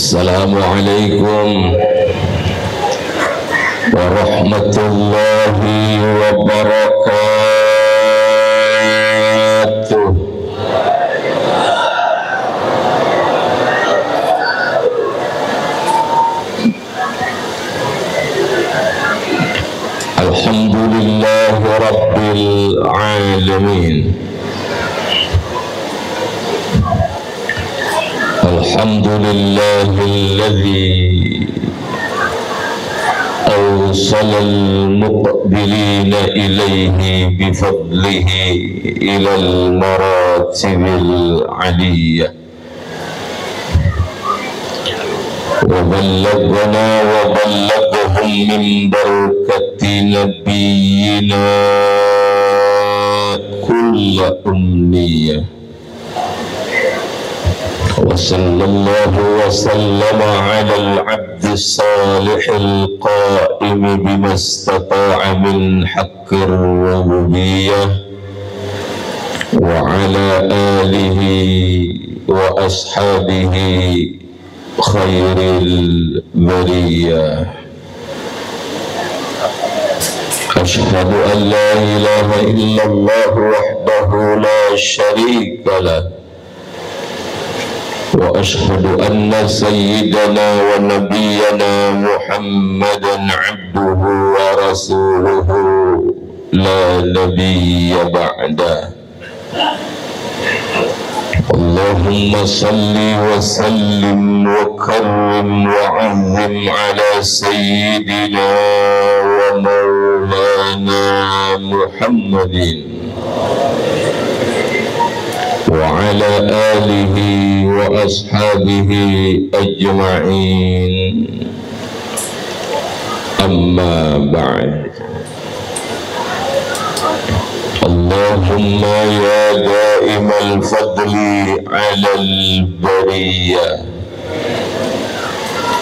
Assalamualaikum warahmatullahi wabarakatuh. Alhamdulillahi rabbil alamin. Alhamdulillahilladzi awsalal muqbilina ilaihi bifadlihi ilal maratibil aliyah wa ballagana wa ballagahum min barakati nabiyyina kulla ummiyah wa sallallahu wa sallama ala al-abdi salihil qa'imi bima istata'a min haqqir rububiyyah wa ala alihi wa ashabihi khairil bariyah. Ashhadu an la ilaha illallah wahdahu la syarika lah wa ashhadu anna sayyidana wa nabiyyana Muhammadan abduhu wa rasuluhu la nabiyya ba'da. Allahumma salli wa sallim wa karrim wa azim ala sayyidina wa maulana Muhammadin wa ala alihi wa ashabihi ajma'in. Amma ba'd. Allahumma ya da'imal fadli 'alal bariyah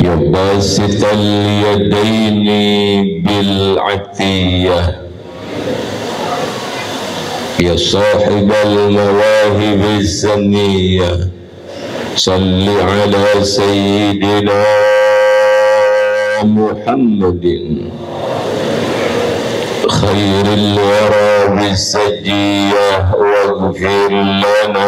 ya basital yadaini bil 'atiyah ya sahibal mawahib saniyah salli ala sayyidina Muhammadin khairil wara bisajiyah waghfir lana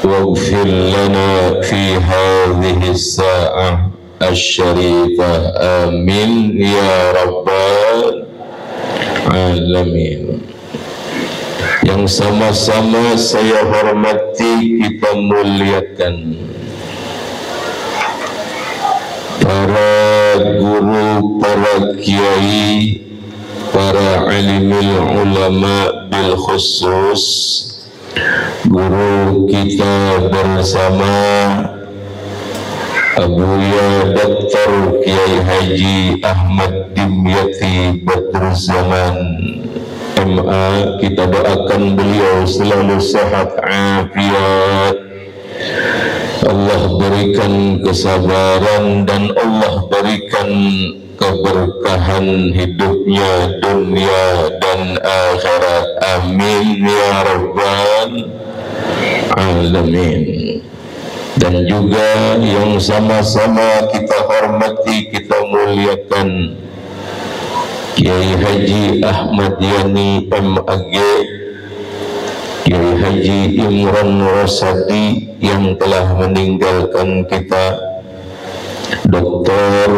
waghfir lana fi hadhihi as-sa'ah asy-syarifah. Amin ya rabbal alamin. Yang sama-sama saya hormati, kita muliakan para guru, para kiai, para alimul ulama, bil khusus guru kita bersama Abuya Dr. Kiai Haji Ahmad Dimyati Badruzzaman MA. Kita doakan beliau selalu sehat afiat, Allah berikan kesabaran dan Allah berikan keberkahan hidupnya dunia dan akhirat. Amin ya rabbal alamin. Dan juga yang sama-sama kita hormati, kita muliakan Kiai Haji Ahmad Yani MAG, Kiai Haji Imran Rosadi yang telah meninggalkan kita, Dr.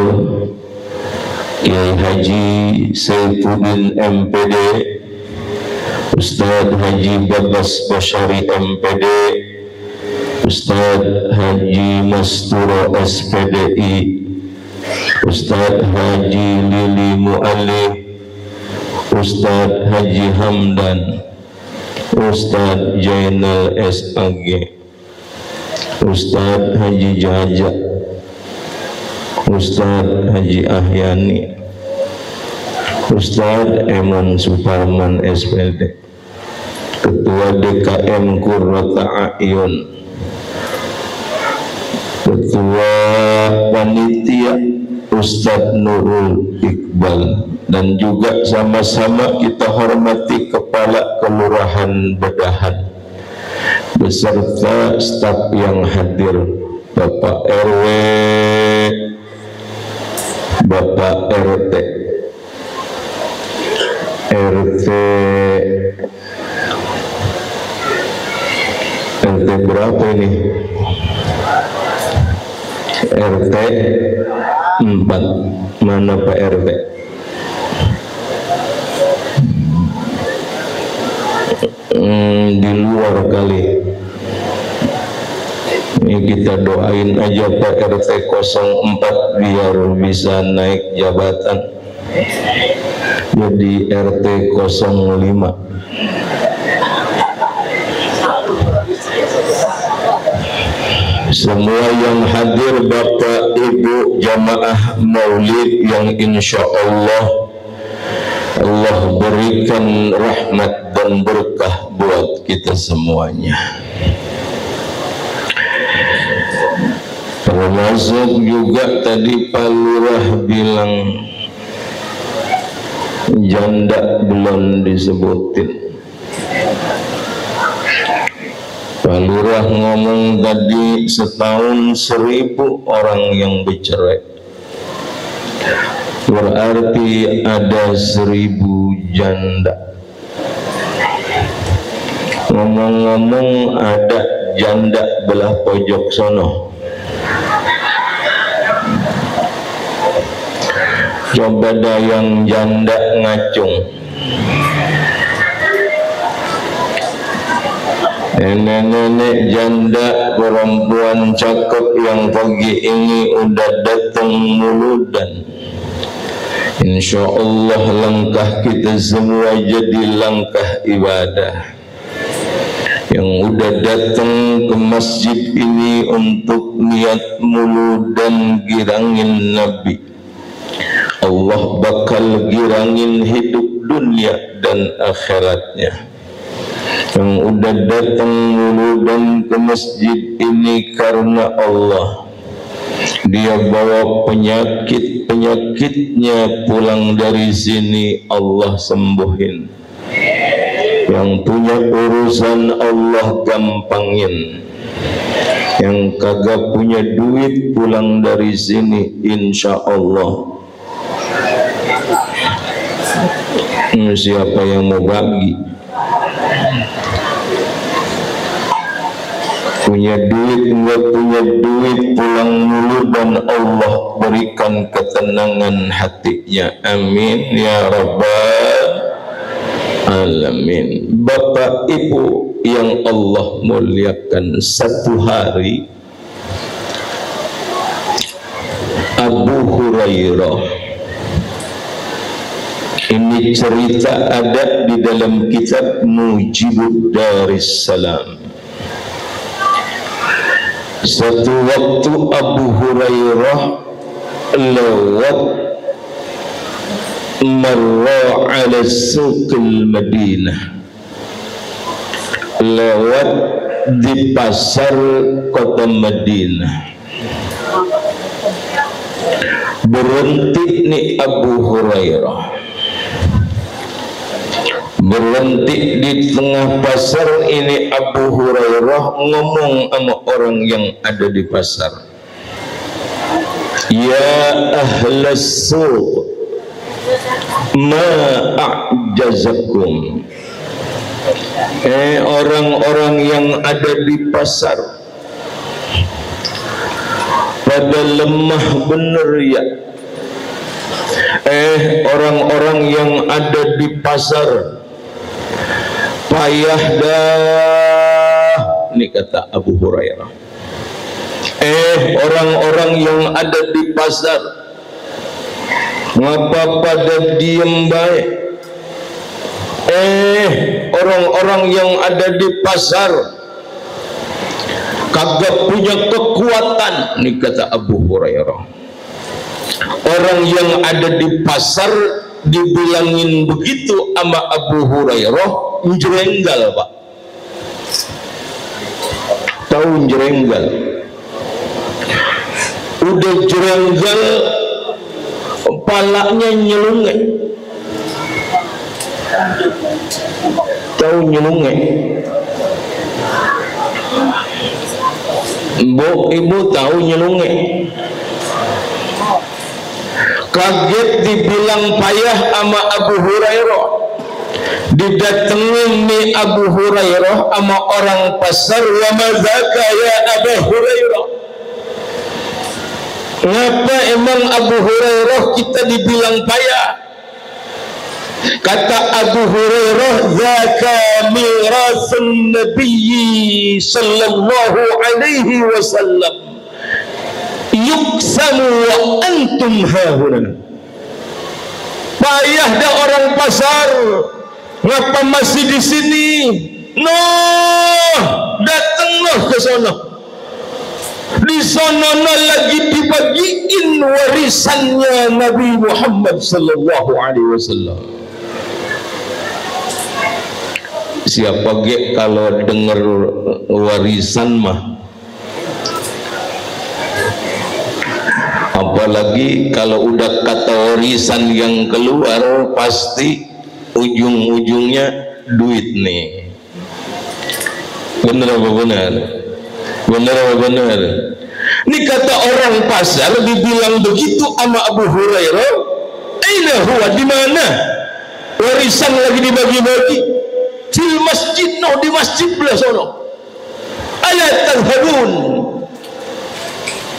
Kiai Haji Saifuddin MPD, Ustadz Haji Babas Basyari MPD, Ustadz Haji Masturo SPDI, Ustadz Haji Lili Mu'alif, Ustadz Haji Hamdan, Ustadz Jainal SAG, Ustadz Haji Jaja, Ustadz Haji Ahyani, Ustadz Eman Suparman SPD, Ketua DKM Qurrata A'yun, Ketua Panitia Ustadz Nurul Iqbal dan juga sama-sama kita hormati Kepala Kelurahan Bedahan beserta staf yang hadir, Bapak RW, Bapak RT, RT berapa ini? RT 4. Mana Pak RT? Di luar kali. Ini kita doain aja Pak RT 04 biar bisa naik jabatan jadi RT 05. Semua yang hadir, Bapak Ibu jamaah maulid yang insya Allah berikan rahmat dan berkah buat kita semuanya, termasuk juga tadi Pak Lurah bilang janda belum disebutin. Pak Lurah ngomong tadi setahun 1000 orang yang bercerai, berarti ada 1000 janda. Ngomong-ngomong ada janda belah pojok sono. Coba dah yang janda ngacung. Nenek-nenek janda perempuan cakep yang pagi ini udah datang muludan. Insya Allah langkah kita semua jadi langkah ibadah. Yang udah datang ke masjid ini untuk niat muludan girangin Nabi, Allah bakal girangin hidup dunia dan akhiratnya. Yang udah datang muludan ke masjid ini karena Allah, dia bawa penyakitnya pulang dari sini Allah sembuhin. Yang punya urusan Allah gampangin. Yang kagak punya duit pulang dari sini insya Allah. Siapa yang mau bagi? Punya duit, enggak punya duit, pulang mulu dan Allah berikan ketenangan hatinya. Amin ya rabbal alamin. Bapak Ibu yang Allah muliakan, satu hari Abu Hurairah, ini cerita ada di dalam kitab Mujibud Darussalam. Satu waktu Abu Hurairah lewat marra ala suqil Madinah, lewat di pasar kota Madinah. Berhenti nih Abu Hurairah, berhenti di tengah pasar ini. Abu Hurairah ngomong sama orang yang ada di pasar, ya ahlas suq ma a'jazakum. Orang-orang yang ada di pasar pada lemah bener ya. Orang-orang yang ada di pasar payah dah, ini kata Abu Hurairah. Orang-orang yang ada di pasar ngapa pada diem baik? Orang-orang yang ada di pasar kagak punya kekuatan, ini kata Abu Hurairah. Orang yang ada di pasar dibilangin begitu sama Abu Hurairah, njrenggal Pak. Tahu njrenggal? Udah jrenggal, palanya nyelunget. Tahu nyelunge? Ibu tahu nyelunge? Kaget dibilang payah sama Abu Hurairah. Didatengin nih Abu Hurairah sama orang pasar, wa mazaka ya Abu Hurairah. Ngapa emang Abu Hurairah kita dibilang payah? Kata Abu Hurairah, zaka mirasun Nabi sallallahu alaihi wasallam yuksamu wa antum hahuna. Payah dah orang pasar, ngapa masih di sini? Datanglah ke sana. Di sana lagi dibagiin warisannya Nabi Muhammad sallallahu alaihi wasallam. Siapa ge kalau dengar warisan mah, apalagi kalau udah kata warisan yang keluar pasti ujung-ujungnya duit nih. Bener apa bener? Bener apa bener? Ini kata orang pasar dibilang begitu sama Abu Hurairah. Aina huwa, di mana? Warisan lagi dibagi-bagi. Fil masjid, no, di masjid belah sono. Ala tadhhabun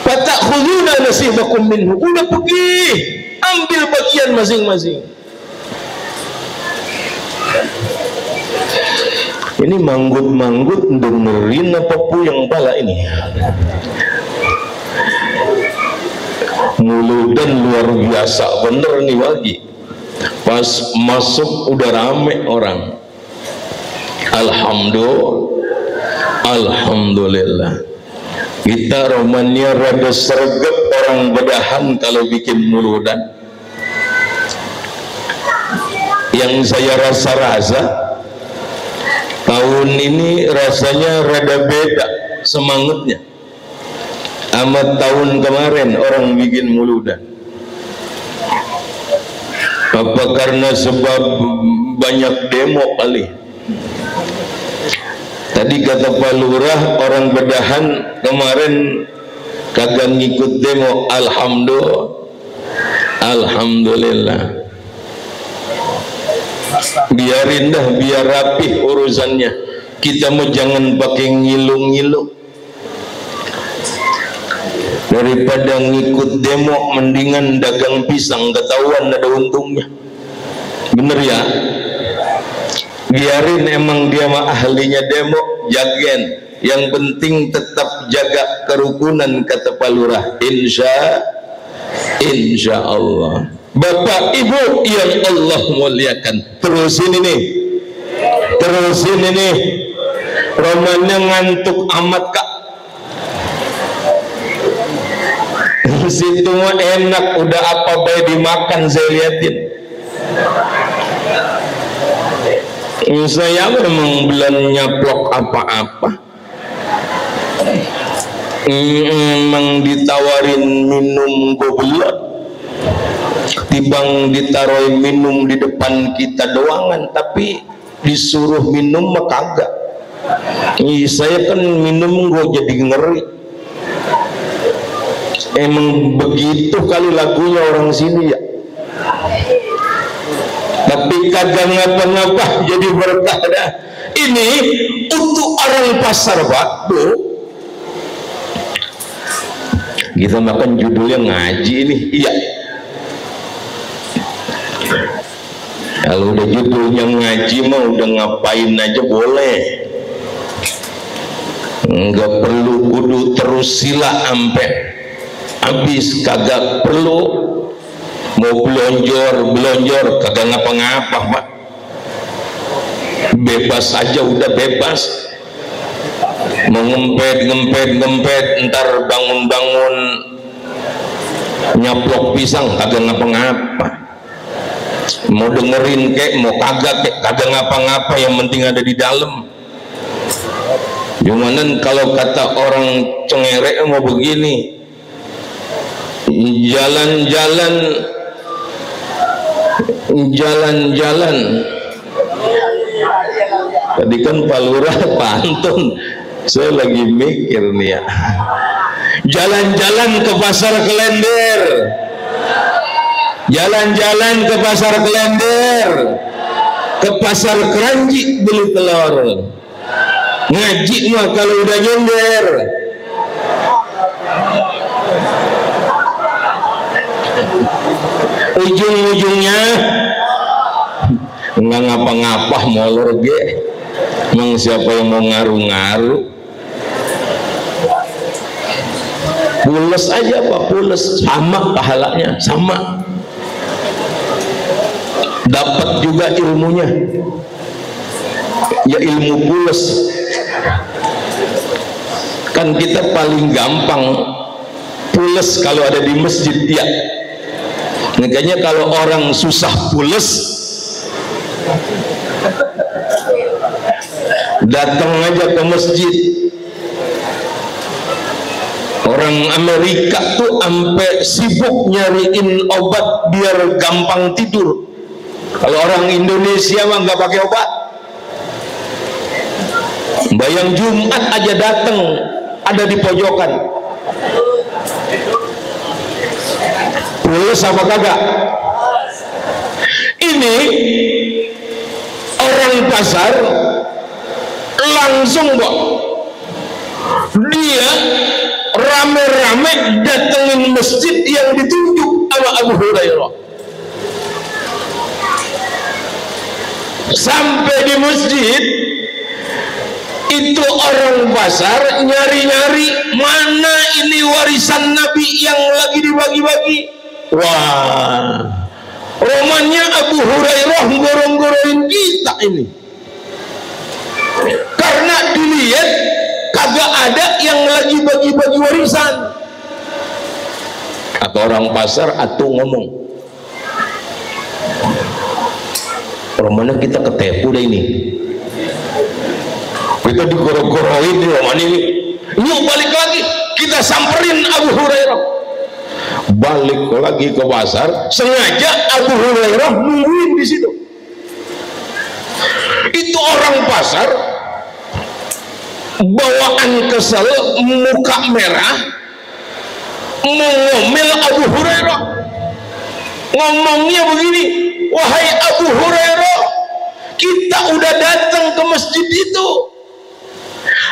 fatakhuduna nasibakum minhu. Udah pergi, ambil bagian masing-masing. Ini manggut-manggut dengerin apa puyang bala ini. Muludan luar biasa bener nih lagi. Pas masuk udah rame orang. Alhamdulillah. Kita romannya rada sergap orang bedahan kalau bikin muludan. Yang saya rasa-rasa tahun ini rasanya rada beda semangatnya sama tahun kemarin orang bikin muludan. Apa karena sebab banyak demo kali? Tadi kata Pak Lurah orang bedahan kemarin kagak ngikut demo. Alhamdulillah. Biarin dah, biar rapih urusannya. Kita mau jangan pakai ngilu-ngilu. Daripada ngikut demo mendingan dagang pisang, ketahuan ada untungnya. Bener ya? Biarin, emang dia mah ahlinya demo, jagain. Yang penting tetap jaga kerukunan, kata Pak Lurah. Insya Allah. Bapak Ibu yang Allah muliakan, terusin ini. Romannya ngantuk amat kak. Situ mah enak, udah apa baik dimakan saya liatin. Saya memang belum nyaplok apa-apa. Emang ditawarin minum gobelot, tibang ditaruh minum di depan kita doangan, tapi disuruh minum mah kagak. Saya kan minum gue jadi ngeri. Emang begitu kali lagunya orang sini ya. Tapi kagak ngapa-ngapa jadi berkah dah. Ini untuk orang pasar Pak, Bu. Kita makan judulnya ngaji ini. Iya. Kalau udah judulnya ngaji mah udah ngapain aja boleh. Enggak perlu kudu terus sila sampai habis, kagak perlu. Mau belonjor kagak ngapa-ngapa Pak, bebas aja, udah bebas. Mau ngempet ntar bangun nyaplok pisang kagak ngapa-ngapa. Mau dengerin kek mau kagak ngapa-ngapa, yang penting ada di dalam. Cuman kalau kata orang cengerek mau begini, jalan-jalan Tadi kan Pak Lurah pantun, saya lagi mikir nih ya. Jalan-jalan ke pasar Klender, jalan-jalan ke pasar Klender, ke pasar Keranji beli telur. Ngaji mah kalau udah nyender. Ujung-ujungnya nggak ngapa-ngapa molor ge. Emang siapa yang mau ngaruh-ngaruh? Pules aja Pak, pules, sama pahalanya, sama. Dapat juga ilmunya, ya ilmu pules. Kan kita paling gampang pules kalau ada di masjid ya. Makanya kalau orang susah pules, datang aja ke masjid. Orang Amerika tuh sampai sibuk nyariin obat biar gampang tidur. Kalau orang Indonesia mah nggak pakai obat. Bayang Jumat aja datang ada di pojokan. Pules apa kagak? Ini orang pasar langsung kok dia rame-rame datengin masjid yang ditunjuk sama Abu Hurairah. Sampai di masjid itu orang pasar nyari-nyari mana ini warisan Nabi yang lagi dibagi-bagi. Wah, romannya Abu Hurairah gorong-gorongin kita ini, karena dilihat kagak ada yang lagi bagi-bagi warisan. Kata orang pasar atau ngomong, romannya kita ketipu deh ini, kita digorong-gorongin di roman ini. Yuk balik lagi, kita samperin Abu Hurairah. Balik lagi ke pasar, sengaja Abu Hurairah nungguin di situ. Itu orang pasar bawaan kesel, muka merah, mengomel Abu Hurairah. Ngomongnya begini, wahai Abu Hurairah, kita udah datang ke masjid itu,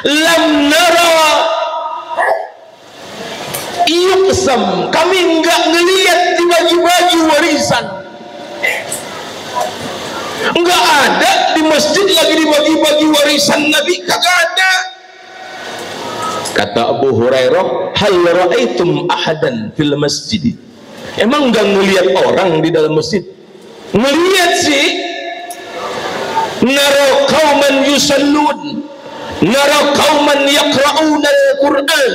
lam nara yuqsam, kami enggak ngelihat dibagi-bagi warisan. Enggak ada di masjid lagi dibagi-bagi warisan Nabi, kagak ada. Kata Abu Hurairah, hal ra'aitum ahadan fil masjid, emang enggak ngelihat orang di dalam masjid? Ngelihat sih, nara qauman yusallun, nara qauman yaqra'una al-Qur'an,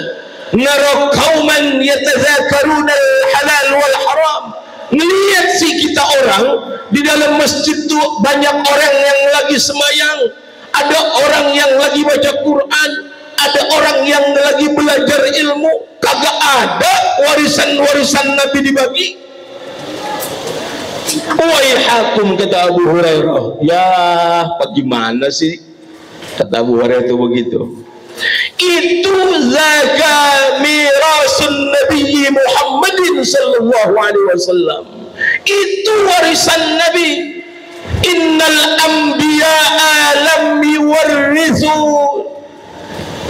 nara qauman yatadzakaruna al-halal wal haram. Ngelihat sih kita orang di dalam masjid tuh banyak orang yang lagi semayang, ada orang yang lagi baca Quran, ada orang yang lagi belajar ilmu. Kagak ada warisan-warisan Nabi dibagi. Waihakum, kata Abu Hurairah. Ya, bagaimana sih? Kata Abu Hurairah itu begitu. Itu zaka mirasun Nabi Muhammadin sallallahu alaihi wasallam. Itu warisan Nabi. Innal anbiya'a lam yuwarrithu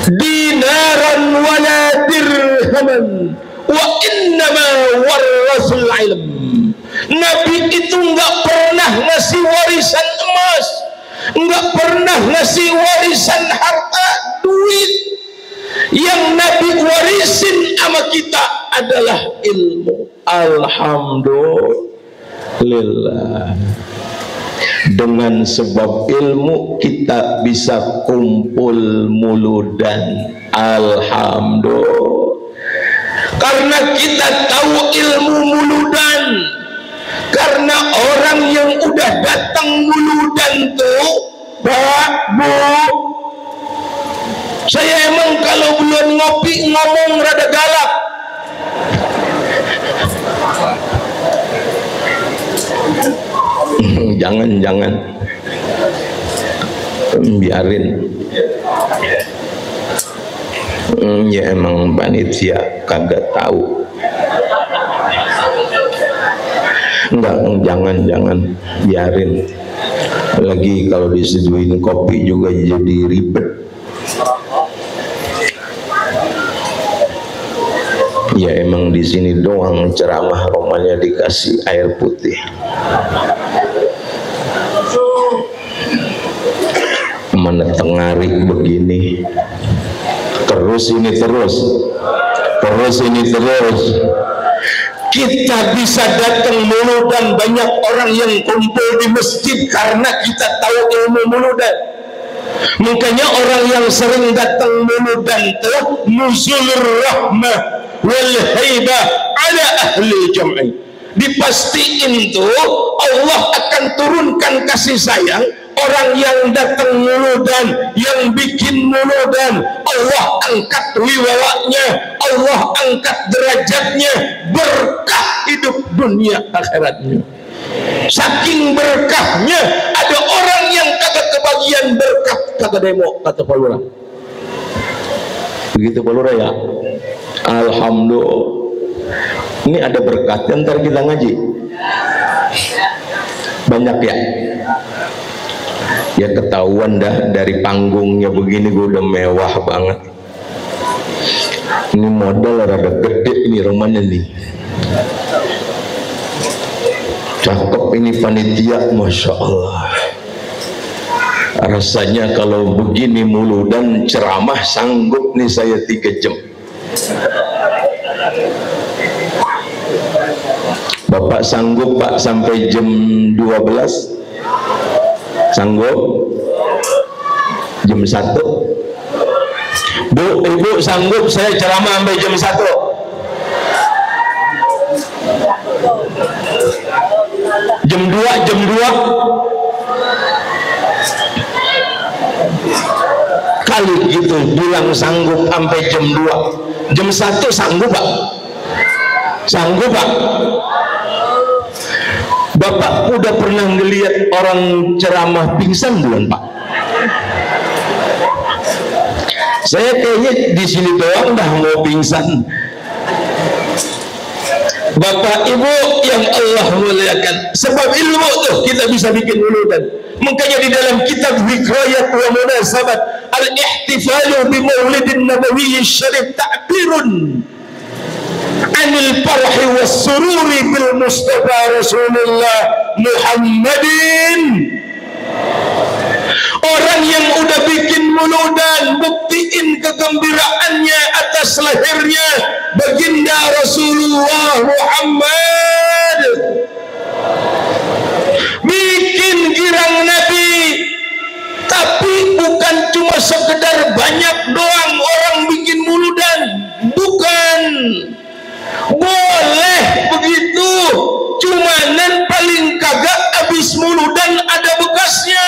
dinaran wala dirhaman wa innama warrasul ilm. Nabi itu enggak pernah ngasih warisan emas, enggak pernah ngasih warisan harta duit. Yang Nabi warisin sama kita adalah ilmu. Alhamdulillah, dengan sebab ilmu kita bisa kumpul muludan. Alhamdulillah, karena kita tahu ilmu muludan. Karena orang yang udah datang muludan tuh, Pak, Bu, saya emang kalau belum ngopi ngomong rada galak. Jangan biarin. Ya emang panitia kagak tahu. Enggak, jangan biarin. Lagi kalau diseduhin kopi juga jadi ribet. Ya emang di sini doang ceramah romannya dikasih air putih. Mana tengari begini. Terus ini terus. Kita bisa datang muludan, banyak orang yang kumpul di masjid karena kita tahu ilmu muludan. Makanya orang yang sering datang muludan telah nuzulur rahmah wal haibah ala ahli jam'i. Dipastiin tuh Allah akan turunkan kasih sayang orang yang datang muludan, yang bikin muludan. Allah angkat wibawanya, Allah angkat derajatnya, berkah hidup dunia akhiratnya. Saking berkahnya ada orang yang kagak kebagian berkah, kagak demo, kata Pak Lurah. Begitu Pak Lurah ya. Alhamdulillah. Ini ada berkatnya, ntar kita ngaji banyak ya. Ya ketahuan dah dari panggungnya begini, gue udah mewah banget. Ini modal rada gede ini rumahnya nih. Cakep ini panitia, Masya Allah. Rasanya kalau begini mulu dan ceramah sanggup nih saya 3 jam. Bapak sanggup Pak sampai jam 12? Sanggup? Jam 1? Bu, Ibu sanggup saya ceramah sampai jam 1? Jam 2? Jam 2? Kali gitu bilang sanggup sampai jam 2. Jam 1 sanggup Pak? Sanggup Pak? Bapak udah pernah ngelihat orang ceramah pingsan belum Pak? Saya kayaknya di sini doang dah mau pingsan. Bapak Ibu yang Allah muliakan, sebab ilmu tuh kita bisa bikin uludan. Makanya di dalam kitab Hikayat wa Munasabat al-ihtifalu bi maulidin nabawiyyi syarif ta'birun anil farhi was sururi bil Mustafa Rasulullah Muhammadin. Orang yang udah bikin muludan, buktiin kegembiraannya atas lahirnya baginda Rasulullah Muhammad. Bikin girang Nabi, tapi bukan cuma sekedar banyak doang orang bikin muludan, bukan. Boleh begitu, cumanan paling kagak habis muludan ada bekasnya.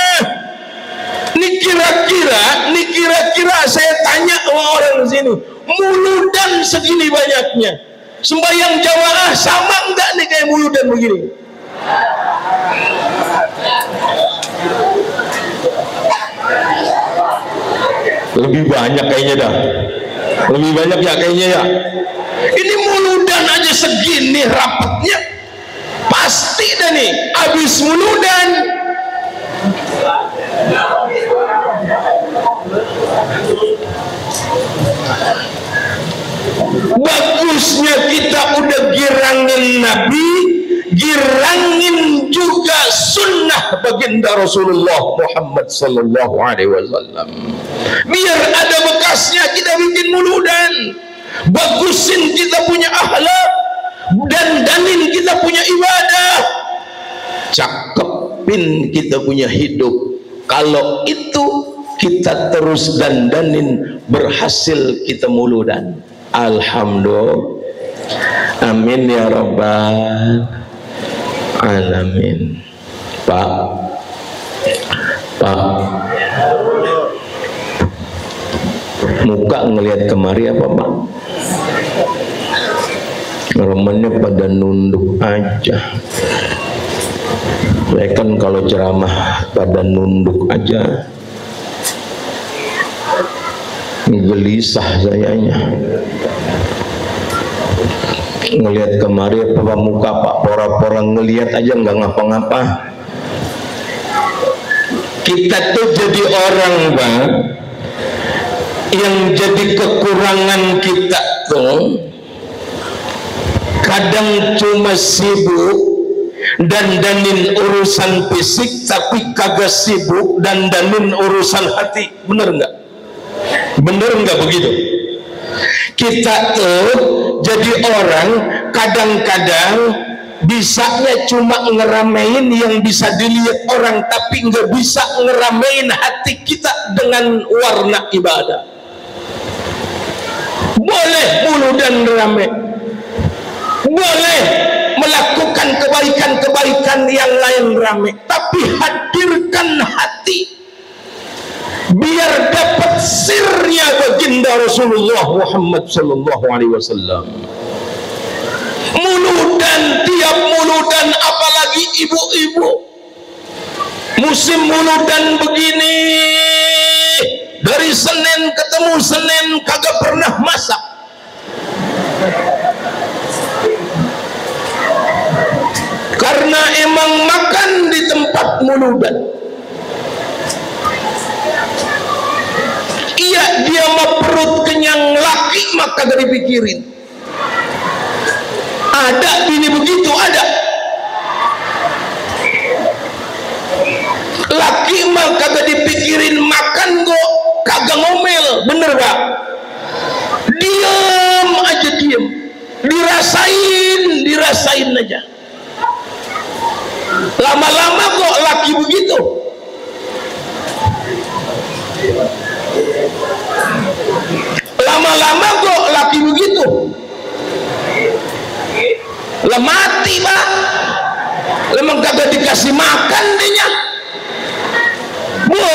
Ini kira-kira saya tanya sama orang di sini, muludan segini banyaknya, sembahyang jamaah sama enggak nih kayak muludan begini? Lebih banyak kayaknya dah. Lebih banyak ya kayaknya ya. Ini muludan aja segini rapatnya, pasti dah nih habis muludan. Bagusnya kita udah girangin Nabi, girangin juga sunnah baginda Rasulullah Muhammad sallallahu alaihi wasallam. Biar ada bekasnya kita bikin muludan. Bagusin kita punya akhlak, dandanin kita punya ibadah, cakepin kita punya hidup. Kalau itu kita terus dandanin, berhasil kita muludan. Alhamdulillah. Amin ya rabbal alamin. Pak muka ngelihat kemari apa Pak? Romannya pada nunduk aja. Saya kan kalau ceramah pada nunduk aja gelisah sayanya ngelihat kemari apa muka Pak pora-pora ngelihat aja nggak ngapa-ngapa. Kita tuh jadi orang Pak, yang jadi kekurangan kita tuh kadang cuma sibuk dandanin urusan fisik tapi kagak sibuk dandanin urusan hati. Bener nggak? Bener nggak begitu? Kita tuh jadi orang kadang-kadang bisanya cuma ngeramein yang bisa dilihat orang, tapi nggak bisa ngeramein hati kita dengan warna ibadah. Boleh mulu dan rame, boleh melakukan kebaikan-kebaikan yang lain rame, tapi hadirkan hati biar dapat sirnya baginda Rasulullah Muhammad sallallahu alaihi wasallam. Muludan, tiap muludan, apalagi ibu-ibu musim muludan begini, dari Senin ketemu Senin kagak pernah masak. Karena emang makan di tempat muludan. Iya, dia mah perut kenyang laki maka gak dipikirin. Ada bini begitu, ada. Laki mah kagak dipikirin makan kok, kagak ngomel, bener gak? Diam aja, diam. Dirasain aja. Lama-lama kok laki begitu. Lama-lama kok laki begitu. Lah mati Pak. Lemang kagak dikasih makan dehnya. Bu,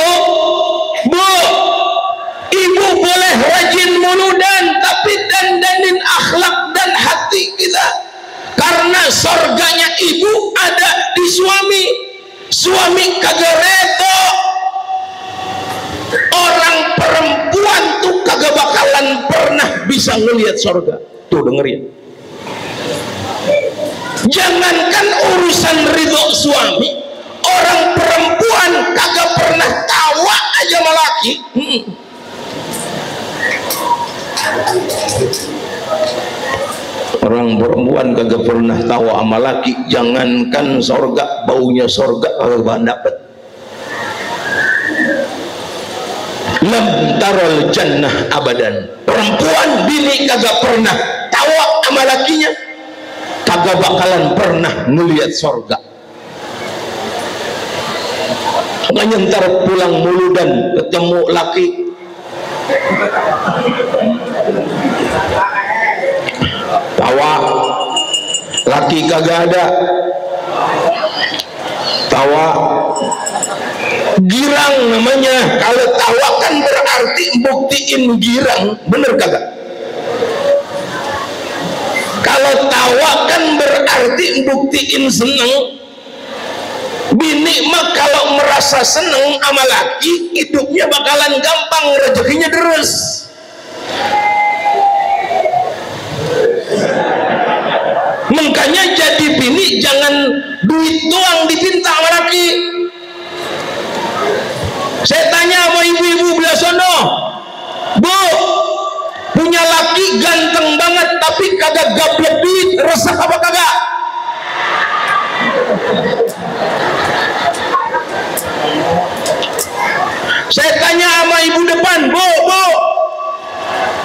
ibu boleh rajin muludan, tapi dandanin akhlak dan hati kita. Karena sorganya ibu ada di suami. Suami kagak redo. Orang perempuan tuh kagak bakalan pernah bisa ngelihat sorga. Tuh dengerin. Jangankan urusan ridho suami, orang perempuan kagak pernah tawa aja sama laki. Orang perempuan kagak pernah tawa sama laki, jangankan sorga, baunya sorga kagak dapet. Lam taral jannah abadan. Perempuan bini kagak pernah tawa sama lakinya, kagak bakalan pernah ngelihat sorga. Makanya ntar pulang muludan ketemu laki, tawa, laki kagak ada, tawa, girang namanya. Kalau tawa kan berarti buktiin girang, bener kagak? Kalau tawa kan berarti buktiin seneng. Bini mah kalau merasa seneng sama laki, hidupnya bakalan gampang, rezekinya deres. Makanya jadi bini jangan duit doang dipinta sama laki. Saya tanya sama ibu-ibu belah sono, Bu, punya laki ganteng banget tapi kagak gablek duit, resep apa kagak? Saya tanya sama ibu depan, Bu,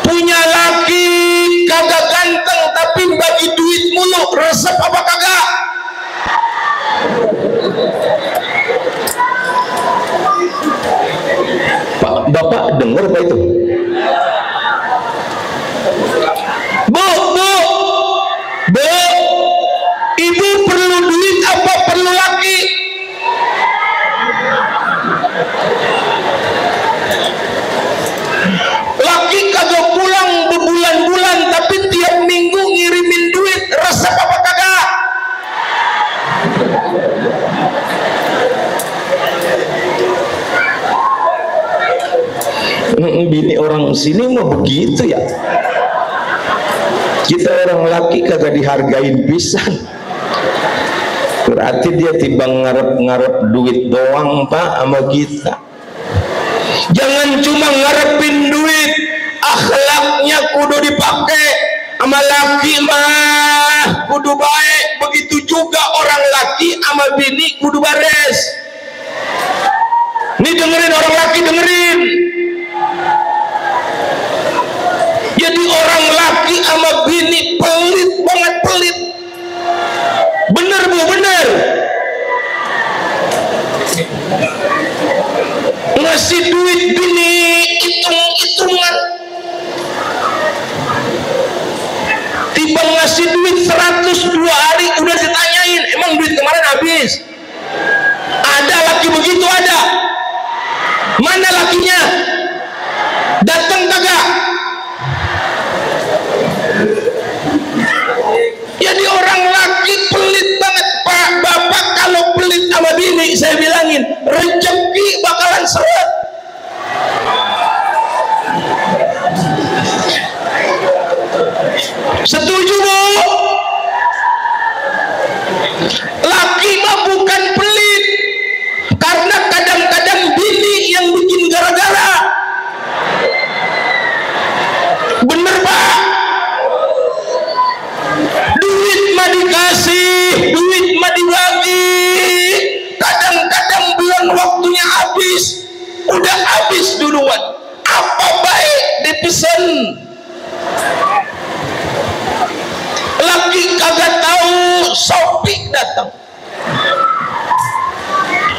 punya laki kagak ganteng tapi bagi duit mulu, resep apa kagak? Bapak dengar apa itu? Bu, bini orang sini mah begitu ya. Kita orang laki kagak dihargain pisan. Berarti dia timbang ngarep-ngarep duit doang Pak sama kita. Jangan cuma ngarepin duit, akhlaknya kudu dipakai. Sama laki mah kudu baik, begitu juga orang laki sama bini kudu bares. Nih dengerin orang laki, dengerin. Jadi orang laki sama bini pelit banget, pelit. Bener Bu, bener. Ngasih duit bini hitung-hitungan. Tiba ngasih duit 102 hari udah ditanyain, emang duit kemarin habis? Ada laki begitu, ada. Mana lakinya? Datang kagak? Jadi orang laki pelit banget Pak. Bapak kalau pelit sama bini, saya bilangin rezeki bakalan seret. Setuju Bu? Laki mah bukan pelit, karena kadang-kadang bini yang bikin gara-gara. Bener Pak? Duit mah dikasih, duit mah dibagi. Kadang-kadang bulan waktunya habis, udah habis duluan. Apa baik dipesan? Laki kagak tahu Shopee datang.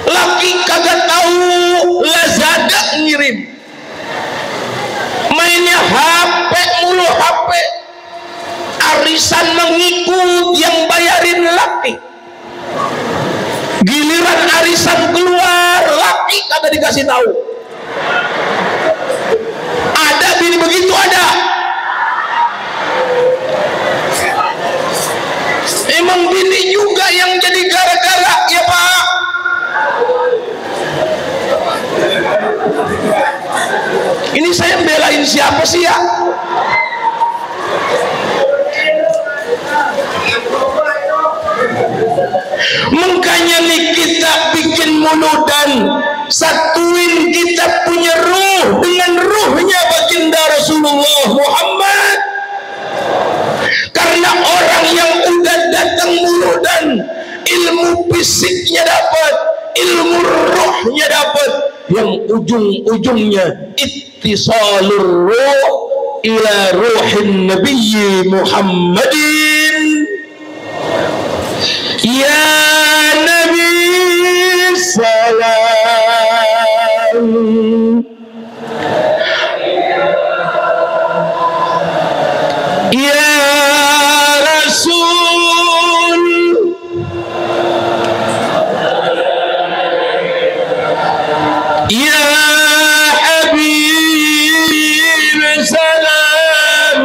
Laki kagak tahu Lazada ngirim. Mainnya HP mulu, HP. Arisan mengikut yang bayarin laki. Giliran arisan keluar, laki kagak dikasih tahu. Ada bini begitu, ada. Emang bini juga yang jadi gara-gara ya Pak. Ini saya belain siapa sih ya? Makanya nih kita bikin muludan, satuin kita punya ruh dengan ruhnya baginda Rasulullah Muhammad. Karena orang yang udah datang muludan, ilmu fisiknya dapat, ilmu ruhnya dapat, yang ujung-ujungnya ittisalur ruh ila ruhin nabiyyi Muhammadin. Ya Nabi salam, ya Rasul, ya Habib salam.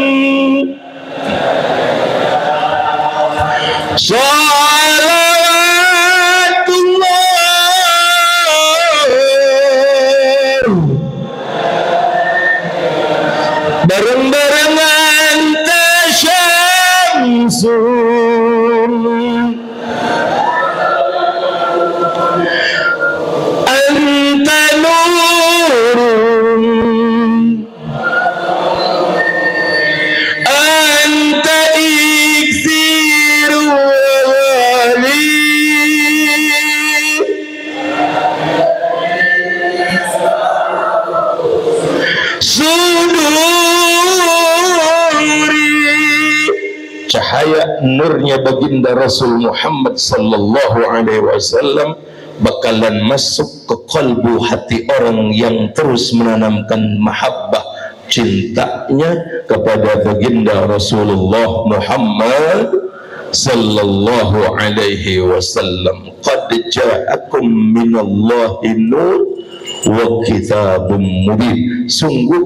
Bareng-barengan tasyamsun, anta nurun, anta iksiru wali, cahaya nurnya baginda Rasul Muhammad sallallahu alaihi wasallam bakalan masuk ke kalbu hati orang yang terus menanamkan mahabbah cintanya kepada baginda Rasulullah Muhammad sallallahu alaihi wasallam. Qad ja'akum minallahi nur wa kitabun mubin. Sungguh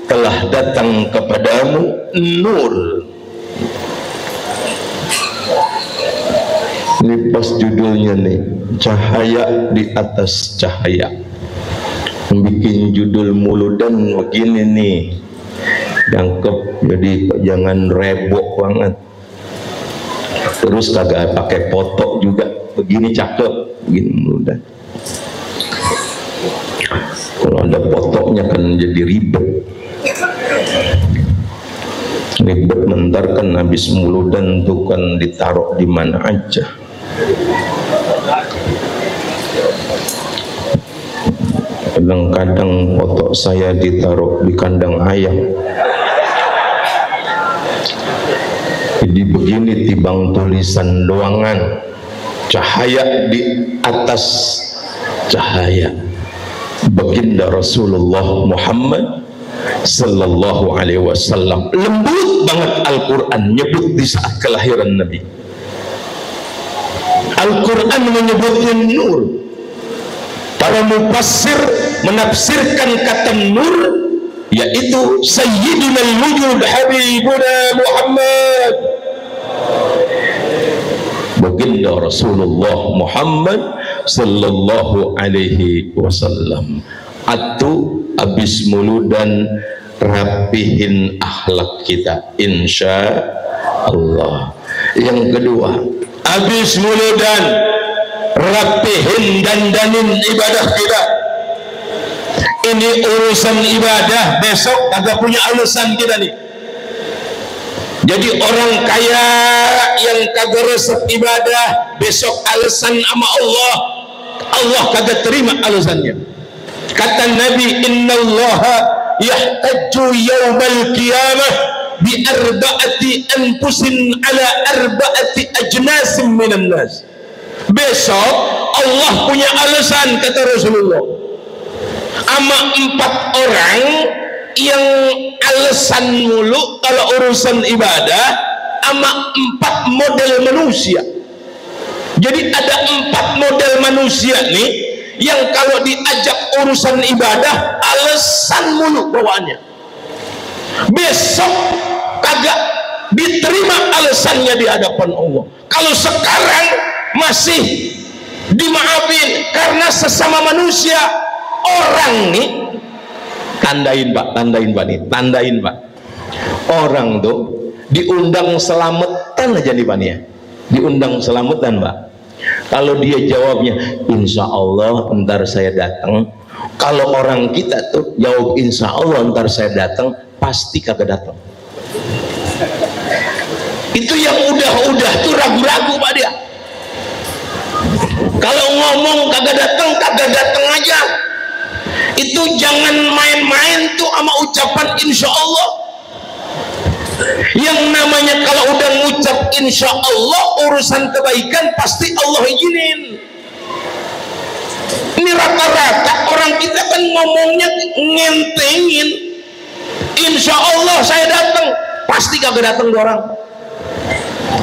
telah datang kepadamu nur. Ini pas judulnya nih, cahaya di atas cahaya. bikin judul muludan begini nih, jangkep, jadi jangan rebok banget, terus kagak pakai foto juga, begini cakep, begini muludan. Kalau ada fotonya kan jadi ribet, bentar kan habis muludan tuh kan ditaruh di mana aja. Kadang-kadang foto saya ditaruh di kandang ayam. Jadi begini tibang tulisan doangan, cahaya di atas cahaya. Baginda Rasulullah Muhammad sallallahu alaihi wasallam. Lembut banget Al-Quran nyebut di saat kelahiran Nabi. Al-Quran menyebutnya nur. Para mufassir menafsirkan kata nur yaitu Sayyidina al-wujud Habibuna Muhammad, baginda Rasulullah Muhammad sallallahu alaihi wasallam. Atau abis muludan rapihin akhlak kita insya Allah. Yang kedua, abis muludan rapihin dandanin ibadah kita. Ini urusan ibadah, besok agak punya alasan kita nih. Jadi orang kaya yang kagak resep ibadah, besok alasan sama Allah, Allah kagak terima alasannya. Kata Nabi, innallaha yahtajju yawmal qiyamah bi arba'ati anfusin ala arba'ati ajnasin minan nas. Besok Allah punya alasan, kata Rasulullah, ama 4 orang yang alasan mulu kalau urusan ibadah, ama 4 model manusia. Jadi ada 4 model manusia nih yang kalau diajak urusan ibadah alasan mulu bawaannya, besok kagak diterima alasannya di hadapan Allah. Kalau sekarang masih dimaafin karena sesama manusia. Orang nih, tandain pak nih, tandain pak. Orang tuh diundang selamatan aja nih pak nih ya, diundang selamatan pak. Kalau dia jawabnya insya Allah ntar saya datang, kalau orang kita tuh jawab insya Allah ntar saya datang, pasti kagak datang. Itu yang udah tuh ragu-ragu pak dia. Kalau ngomong kagak datang aja. Itu jangan main-main tuh sama ucapan insya Allah. Yang namanya kalau udah ngucap insya Allah urusan kebaikan pasti Allah izinin. Ini rata-rata orang kita kan ngomongnya ngentengin, insya Allah saya datang, pasti kagak datang orang.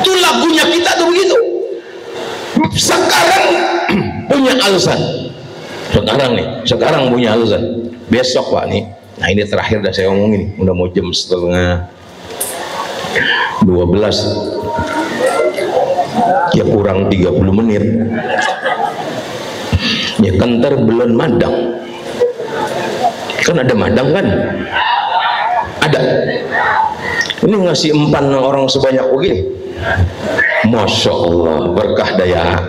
Itu lagunya kita tuh begitu. Sekarang punya alasan, sekarang punya alasan, besok pak nih. Nah ini terakhir dah saya ngomongin, udah mau jam 11:30 ya, kurang 30 menit ya kan, ntar belum madang kan, ada madang kan, ada. Ini ngasih empan orang sebanyak begini, Masya Allah, berkah daya.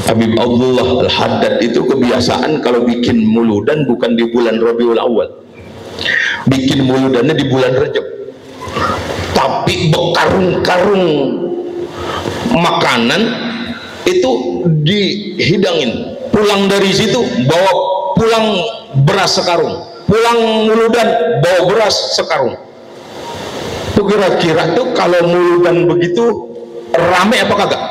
Habib Abdullah Al-Haddad itu kebiasaan kalau bikin muludan bukan di bulan Rabiul Awal, bikin muludannya di bulan Rajab, tapi bekarung-karung makanan itu dihidangin, pulang dari situ bawa pulang beras sekarung, pulang muludan bawa beras sekarung. Itu kira-kira tuh kalau muludan begitu rame apa kagak?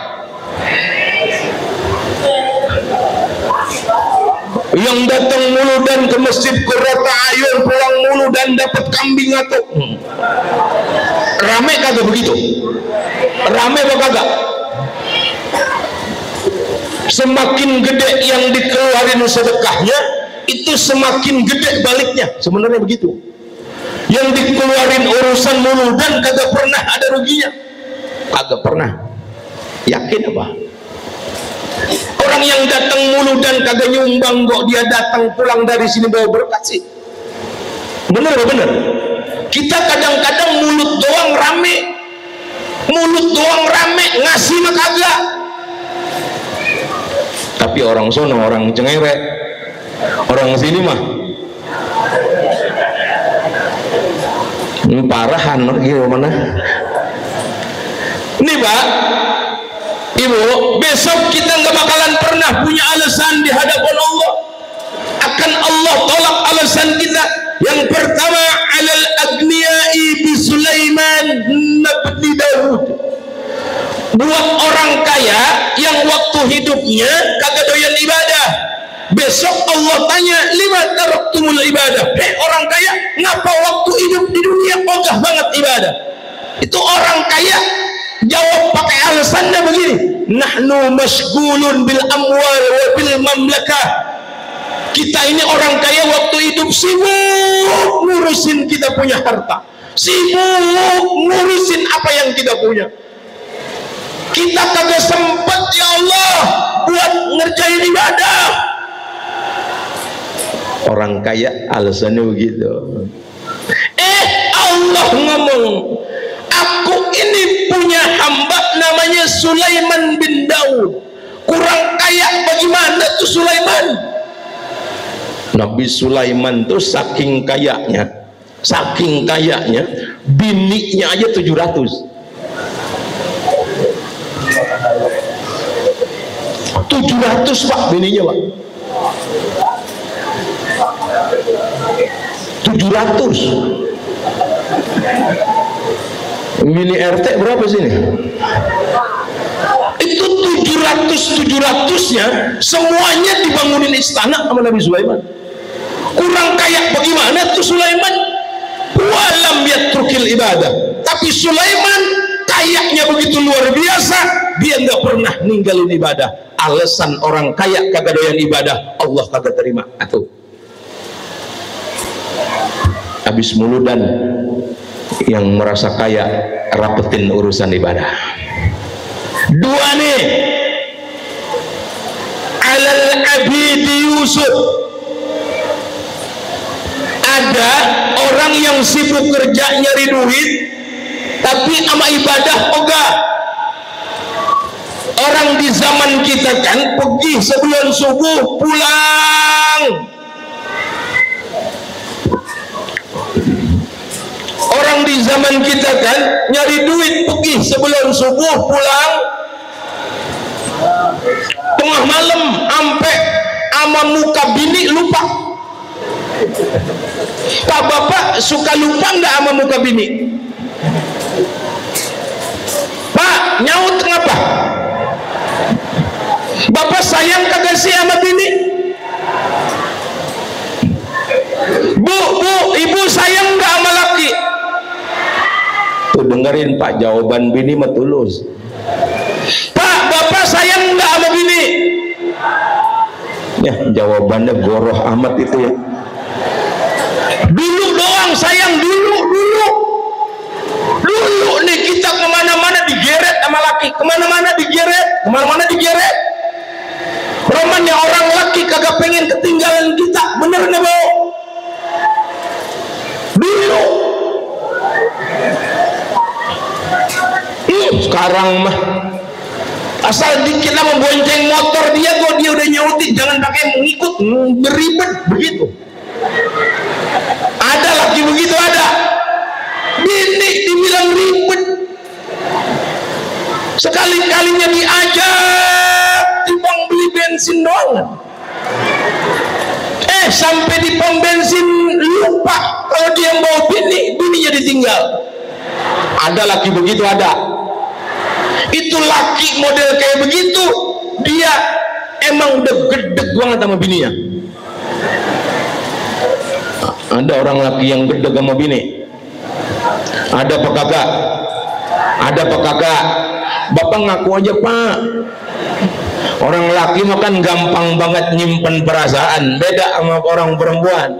Yang datang muludan ke masjid Qurrata Ayun pulang muludan dapat kambing atau rame kagak begitu? Rame apa kagak? Semakin gede yang dikeluarin sedekahnya, itu semakin gede baliknya. Sebenarnya begitu. Yang dikeluarin urusan muludan kagak pernah ada ruginya, kagak pernah. Yakin apa? Orang yang datang mulu dan kagak nyumbang kok dia datang pulang dari sini bawa berkat sih? Bener gak bener? Kita kadang-kadang mulut doang rame, ngasih mah kagak. Tapi orang sono orang cengerek, orang sini mah parahan gimana? Nih Pak, Ibu, besok kita nggak bakalan pernah punya alasan di hadapan Allah. Akan Allah tolak alasan kita. Yang pertama, alal agniya'i bi Sulaiman bin Daud. Buat orang kaya yang waktu hidupnya kagak doyan ibadah. Besok Allah tanya, lima taraktumul ibadah. Orang kaya, ngapa waktu hidup di dunia ogah banget ibadah? Itu orang kaya jawab pakai alasannya begini, nahnu masghulun bil amwal wa bil mamlakah. Kita ini orang kaya waktu hidup sibuk ngurusin kita punya harta, sibuk ngurusin apa yang kita punya. Kita kagak sempat ya Allah buat ngerjain ibadah. Orang kaya alasannya begitu. Allah ngomong, aku ini punya hamba namanya Sulaiman bin Daud. Kurang kaya bagaimana tuh Sulaiman? Nabi Sulaiman tuh saking kayanya, bininya aja 700. 700 Pak bininya Pak. 700. Bini RT berapa sih ini? Itu 700-nya semuanya dibangunin istana sama Nabi Sulaiman. Kurang kaya bagaimana tuh Sulaiman? Walam yatrukil ibadah. Tapi Sulaiman kayaknya begitu luar biasa, dia nggak pernah ninggalin ibadah. Alasan orang kaya kagak doyan ibadah, Allah kagak terima. Atuh. Habis muludan yang merasa kaya rapetin urusan ibadah. Dua nih, alal abidi Yusuf. Ada orang yang sibuk kerja nyari duit tapi sama ibadah ogah. Orang di zaman kita kan pergi sebelum subuh pulang. Orang di zaman kita kan nyari duit pergi sebelum subuh pulang tengah malam sampai ama muka bini lupa. Pak bapak suka lupa nggak sama muka bini? Pak nyaut ngapa? Bapak sayang kagak sih sama bini? Bu, ibu sayang nggak sama laki? Tuh dengerin Pak, jawaban bini mah tulus. Pak, bapak sayang nggak sama bini? Ya, jawabannya goroh amat itu ya. Dulu doang sayang, dulu nih kita kemana-mana digeret sama laki, kemana-mana digeret. Romannya orang laki kagak pengen ketinggalan kita, bener nggak Bu? Dulu. Sekarang mah asal dikit lah membonceng motor dia udah nyautin, jangan pakai mengikut, beribet begitu. Ada laki begitu, ada bini dibilang ribet, sekali-kalinya diajak timbang beli bensin doang, sampai di pom bensin lupa kalau dia mau bininya ditinggal. Ada laki begitu, ada. Itu laki model kayak begitu, dia emang udah gedeg banget sama bininya. Ada orang laki yang gedeg sama bini. Ada apa kakak? Bapak ngaku aja Pak. Orang laki makan gampang banget nyimpen perasaan, beda sama orang perempuan.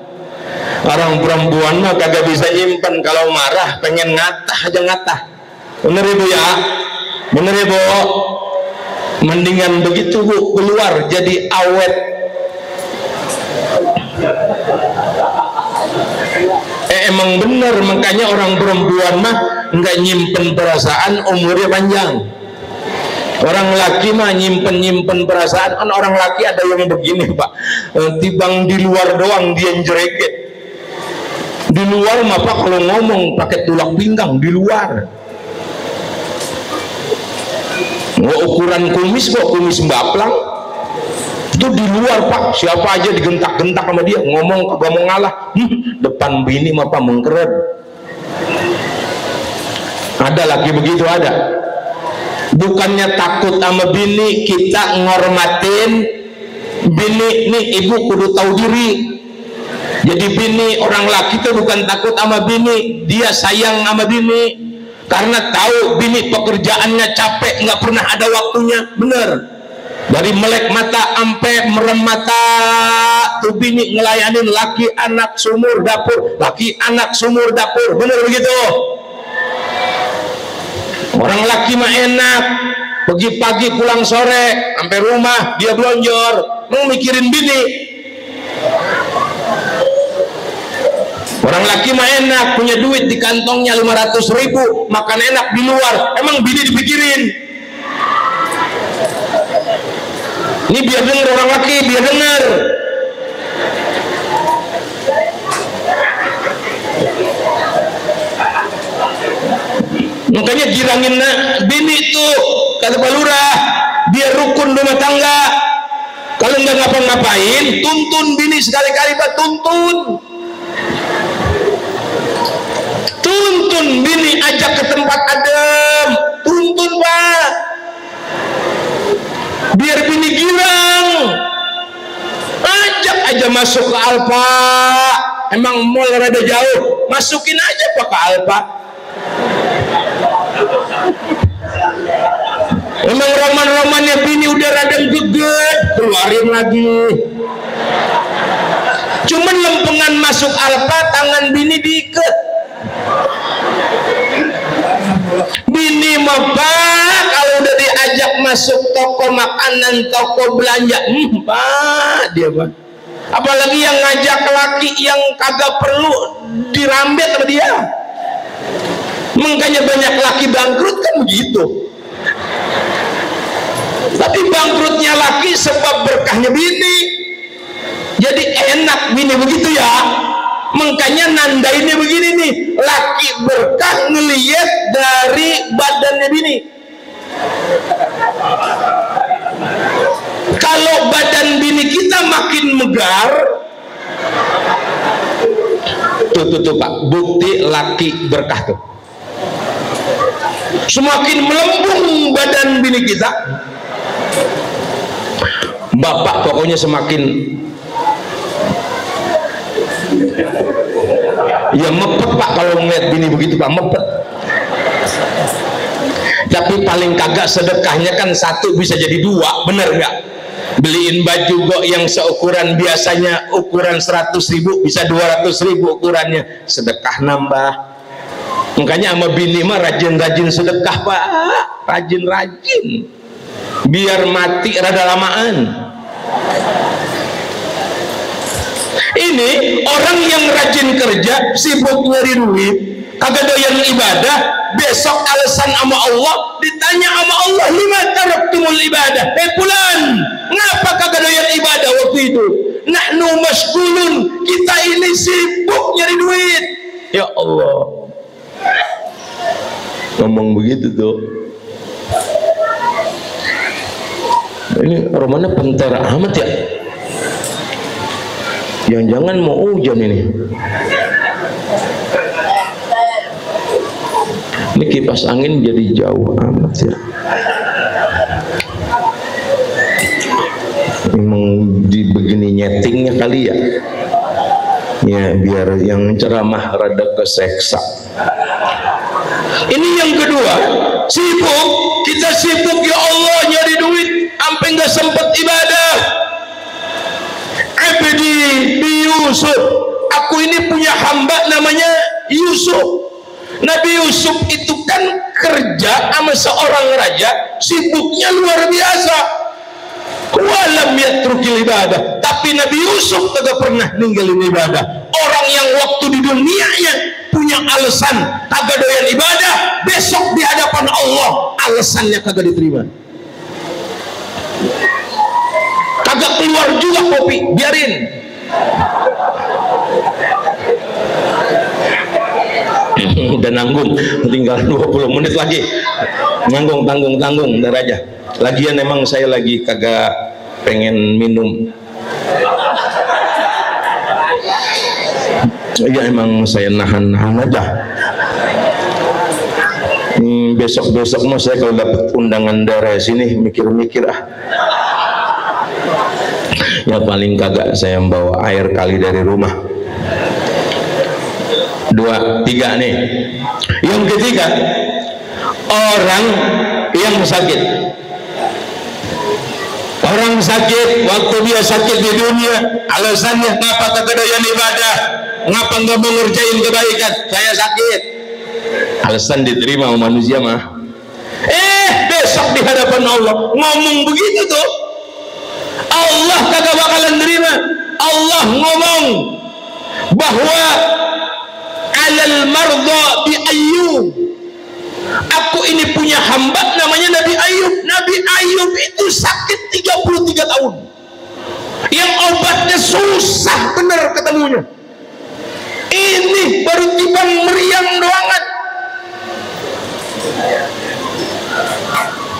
Orang perempuan mah kagak bisa nyimpen, kalau marah pengen ngatah aja ngatah. Bener Ibu ya? Bener Ibu? Mendingan begitu Bu, keluar jadi awet. Emang bener, makanya orang perempuan mah nggak nyimpen perasaan, umurnya panjang. Orang laki mah nyimpen perasaan. Kan orang laki ada yang begini Pak, tibang di luar doang dia jereket. Di luar mah Pak kalau ngomong pakai tulang pinggang di luar. Ukuran kumis kok, kumis mbaplang itu di luar Pak, siapa aja digentak-gentak sama dia, ngomong kagak mau ngalah. Depan bini mah Pak mengkeret. Ada laki begitu, ada. Bukannya takut sama bini, kita ngormatin bini. Nih ibu kudu tahu diri. Jadi bini, orang laki itu bukan takut sama bini, dia sayang sama bini karena tahu bini pekerjaannya capek, nggak pernah ada waktunya. Bener, dari melek mata sampai merem mata tuh bini ngelayanin laki anak sumur dapur, laki anak sumur dapur. Bener begitu? Orang laki mah enak, pergi pagi pulang sore, sampai rumah dia belonjor, mau mikirin bini. Orang laki mah enak, punya duit di kantongnya 500.000, makan enak di luar, emang bini dipikirin. Ini biar denger orang laki, biar denger. Makanya girangin bini itu, kata Pak Lurah, biar rukun rumah tangga. Kalau nggak ngapa-ngapain, tuntun bini sekali-kali Pak, tuntun bini, ajak ke tempat adem, tuntun Pak, biar bini girang. Ajak aja masuk ke Alfa, emang mall rada jauh, masukin aja Pak ke Alfa. Emang roman-romannya bini udah rada geget, keluarin lagi. Cuman lempengan masuk Alfa, tangan bini diikat. Bini mah Pak, kalau udah diajak masuk toko makanan, toko belanja, Pak, dia Pak. Apalagi yang ngajak laki yang kagak perlu dirambet sama dia. Makanya banyak laki bangkrut kan begitu. Tapi bangkrutnya laki sebab berkahnya bini. Jadi enak bini begitu ya. Makanya nandainnya begini nih, laki berkah ngeliat dari badannya bini. Kalau badan bini kita makin megar, tuh Pak, bukti laki berkah tuh. Semakin melembung badan bini kita, bapak pokoknya semakin ya mepet Pak. Kalau ngeliat bini begitu Pak, mepet. Tapi paling kagak sedekahnya kan satu bisa jadi dua, bener nggak? Beliin baju kok yang seukuran biasanya ukuran 100.000 bisa 200.000 ukurannya, sedekah nambah. Makanya sama bini mah rajin-rajin sedekah Pak, rajin-rajin, biar mati rada lamaan. Ini orang yang rajin kerja, sibuk nyari duit, kagak doyan ibadah, besok alasan sama Allah, ditanya sama Allah, lima taraktumul ibadah, pulan, ngapa kagak doyan ibadah waktu itu? Nahnu masgulun, kita ini sibuk nyari duit. Ya Allah, ngomong begitu tuh. Ini romannya pentar amat ya. Jangan-jangan mau hujan ini. Ini kipas angin jadi jauh amat ya. Memang di begini nyetingnya kali ya. Ya biar yang ceramah rada keseksa. Ini yang kedua, sibuk. Kita sibuk ya Allah nyari duit, sampai nggak sempet ibadah. Abdi Yusuf, aku ini punya hamba namanya Yusuf. Nabi Yusuf itu kan kerja sama seorang raja, sibuknya luar biasa. Walam yatrukil ibadah, tapi Nabi Yusuf tidak pernah ninggalin ibadah. Orang yang waktu di dunianya punya alasan kagak doyan ibadah, besok di hadapan Allah alasannya kagak diterima. Kagak keluar juga kopi, biarin. Udah nanggung, tinggal 20 menit lagi. Tanggung ntar aja. Lagian emang saya lagi kagak pengen minum. Ya emang saya nahan aja. Besok mah saya kalau dapat undangan daerah sini mikir-mikir ya paling kagak saya membawa air kali dari rumah. 2, 3 nih. Yang ketiga, orang yang sakit. Orang sakit, waktu dia sakit di dunia, alasannya ngapa kagak doyan ibadah, ngapa nggak mau ngerjain kebaikan, saya sakit. Alasan diterima sama manusia mah. Besok di hadapan Allah ngomong begitu tuh, Allah kagak bakalan terima. Allah ngomong bahwa alal marda bi Ayyub, aku ini punya hamba namanya Nabi Ayub. Nabi Ayub itu sakit 33 tahun, yang obatnya susah bener ketemunya. Ini baru timbang meriang doangan,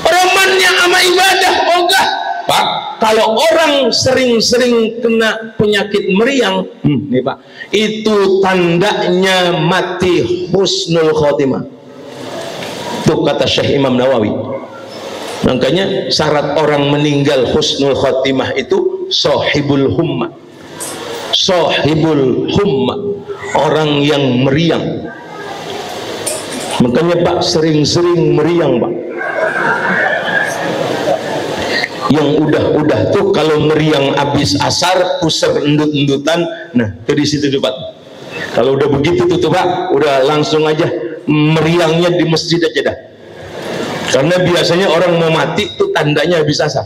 romannya sama ibadah ogah. Pak, kalau orang sering-sering kena penyakit meriang, nih Pak, itu tandanya mati husnul khotimah. Tuh kata Syekh Imam Nawawi. Makanya syarat orang meninggal husnul khotimah itu sahibul humma. Sahibul humma, orang yang meriang. Makanya Pak sering-sering meriang Pak. Yang udah tuh kalau meriang habis asar pusar endut-endutan, nah itu di situ tuh Pak. Kalau udah begitu tuh Pak, udah langsung aja meriangnya di masjid aja dah. Karena biasanya orang mau mati tuh tandanya habis asar.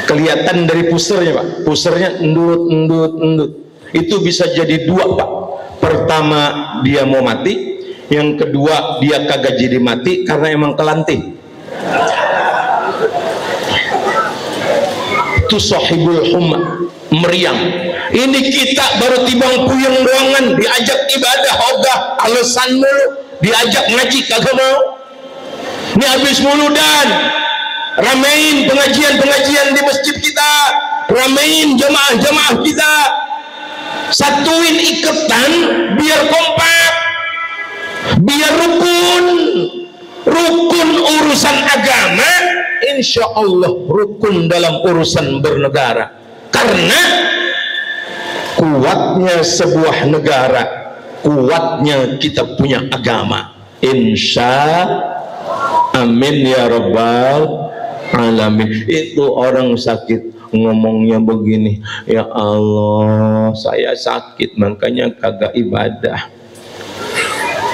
Kelihatan dari pusernya Pak, pusernya endut. Itu bisa jadi 2 Pak. Pertama dia mau mati, yang kedua dia kagak jadi mati karena emang kelanting. Itu sahibul humma, meriang. Ini kita baru timbang puyeng doangan, diajak ibadah ogah, alasan mulu, diajak ngaji kagak mau. Ini habis mulu dan ramein pengajian di masjid kita, ramein jamaah kita, satuin iketan biar kompak, biar rukun urusan agama, insya Allah rukun dalam urusan bernegara. Karena kuatnya sebuah negara, kuatnya kita punya agama. Insya amin ya rabbal alamin. Itu orang sakit ngomongnya begini, ya Allah saya sakit makanya kagak ibadah.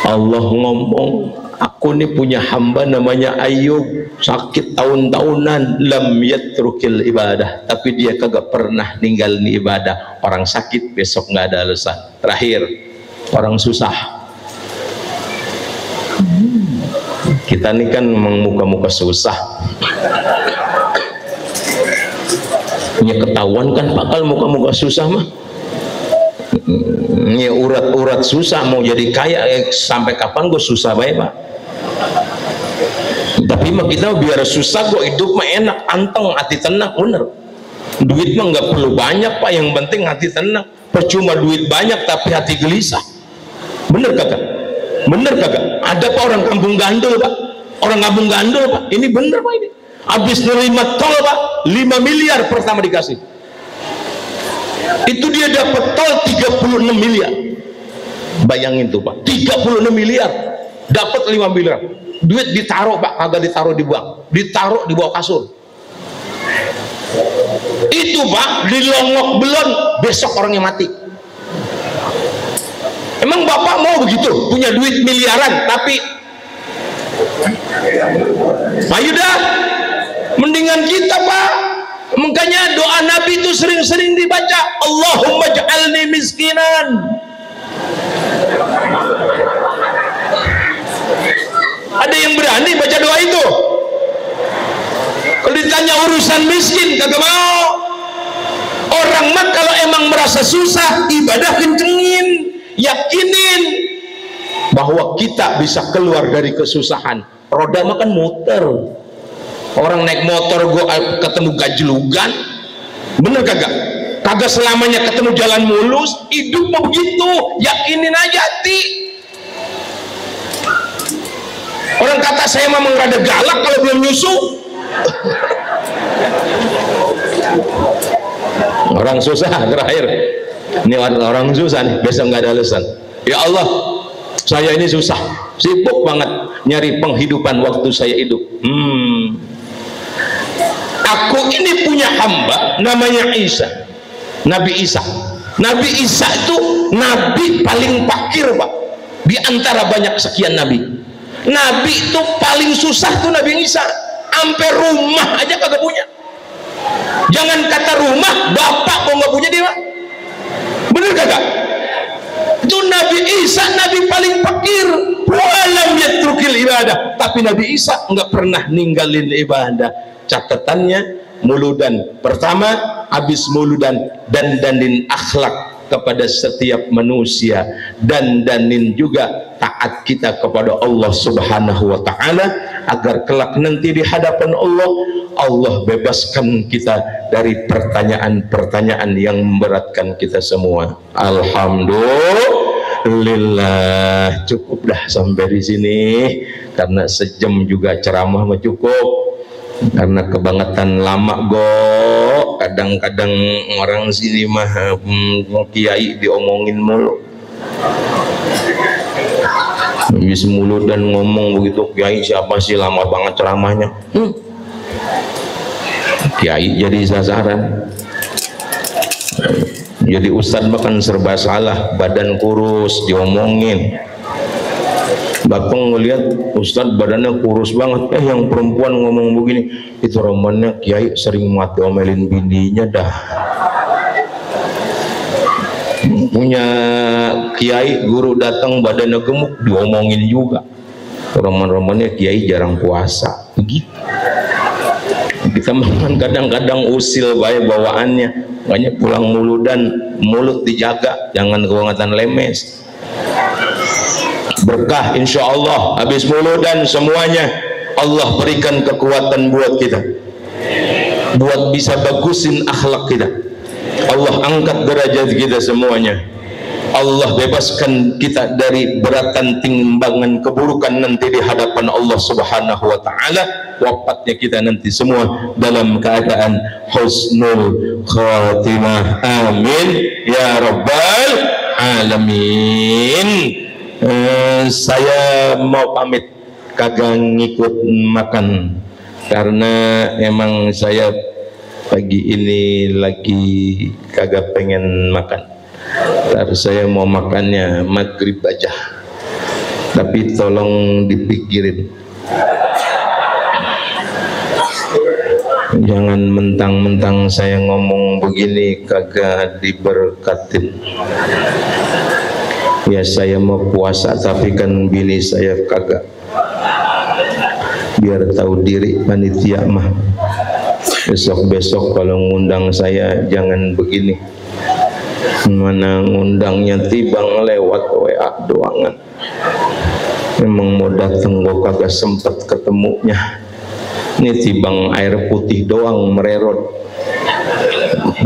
Allah ngomong, aku ini punya hamba namanya Ayub, sakit tahun-tahunan, lam yatrukil ibadah, tapi dia kagak pernah ninggalin ibadah. Orang sakit besok nggak ada alasan. Terakhir, orang susah. Kita ini kan memang muka-muka susah. Ya ketahuan kan Pak kalau muka-muka susah mah. Ya urat-urat susah, mau jadi kaya sampai kapan gue susah baik Pak. Tapi mah kita biar susah kok hidup mah enak, anteng, hati tenang, bener. Duit mah nggak perlu banyak Pak, yang penting hati tenang. Percuma duit banyak tapi hati gelisah. Bener kagak? Bener kagak? Ada Pak orang kampung gandul Pak, orang kampung gandul Pak, ini bener Pak ini. Habis nerima tol Pak, 5 miliar pertama dikasih. Itu dia dapat tol 36 miliar. Bayangin tuh Pak, 36 miliar dapat 5 miliar. Duit ditaruh Pak, kagak ditaruh di bank, ditaruh di bawah kasur. Itu Pak dilongok belon, besok orangnya mati. Emang bapak mau begitu, punya duit miliaran tapi ayo dah, mendingan kita pak. Makanya doa Nabi itu sering-sering dibaca, Allahumma ja'alni miskinan. Ada yang berani baca doa itu? Kalau ditanya urusan miskin kagak mau. Orang mah kalau emang merasa susah, ibadah kencengin, yakinin bahwa kita bisa keluar dari kesusahan. Roda mah kan muter. Orang naik motor gua ketemu gajlugan, bener kagak? Kagak selamanya ketemu jalan mulus. Hidup mah begitu, yakinin aja hati. Orang kata saya mah rada galak kalau belum nyusu. Orang susah terakhir. Ini orang susah nih, besok nggak ada alasan. Ya Allah, saya ini susah, sibuk banget nyari penghidupan waktu saya hidup. Aku ini punya hamba namanya Isa, Nabi Isa. Nabi Isa itu nabi paling fakir pak, di antara banyak sekian nabi. Nabi itu paling susah tuh Nabi Isa, sampai rumah aja kagak punya. Jangan kata rumah, bapak kok nggak punya dia, bener kagak? Itu Nabi Isa nabi paling fakir, walam yatrukil ibadah. Tapi Nabi Isa nggak pernah ninggalin ibadah. Catatannya muludan, pertama habis muludan dandanin akhlak kepada setiap manusia, dandanin juga taat kita kepada Allah Subhanahu wa ta'ala, agar kelak nanti di hadapan Allah, Allah bebaskan kita dari pertanyaan-pertanyaan yang memberatkan kita semua. Alhamdulillah, cukup dah sampai di sini, karena sejam juga ceramah mah cukup. Karena kebangetan lama kadang-kadang orang sini mah kiai diomongin mulu, habis mulu dan ngomong begitu. Kiai siapa sih, lama banget ceramahnya. Kiai jadi sasaran, jadi ustadz bahkan serba salah, badan kurus diomongin. Bapak ngelihat ustadz badannya kurus banget, yang perempuan ngomong begini, itu romannya kiai sering mati omelin bininya dah. Punya kiai guru datang badannya gemuk diomongin juga. Roman-romannya kiai jarang puasa, begitu. Kita makan kadang-kadang usil baik bawaannya, banyak pulang muludan, mulut dijaga, jangan kebangetan lemes. Berkah insya Allah, habis muludan semuanya Allah berikan kekuatan buat kita, buat bisa bagusin akhlak kita. Allah angkat derajat kita semuanya. Allah bebaskan kita dari beratan timbangan keburukan nanti di hadapan Allah Subhanahu wa ta'ala. Wafatnya kita nanti semua dalam keadaan husnul khatimah, amin ya rabbal alamin. Saya mau pamit, kagak ngikut makan karena emang saya pagi ini lagi kagak pengen makan. Ntar saya mau makannya maghrib aja, tapi tolong dipikirin, jangan mentang-mentang saya ngomong begini kagak diberkatin. Ya saya mau puasa tapi kan bini saya kagak. Biar tahu diri panitia mah, besok-besok kalau ngundang saya jangan begini, mana ngundangnya tibang lewat WA doangan. Memang mau dateng gua kagak sempet ketemunya. Ini tibang air putih doang mererot.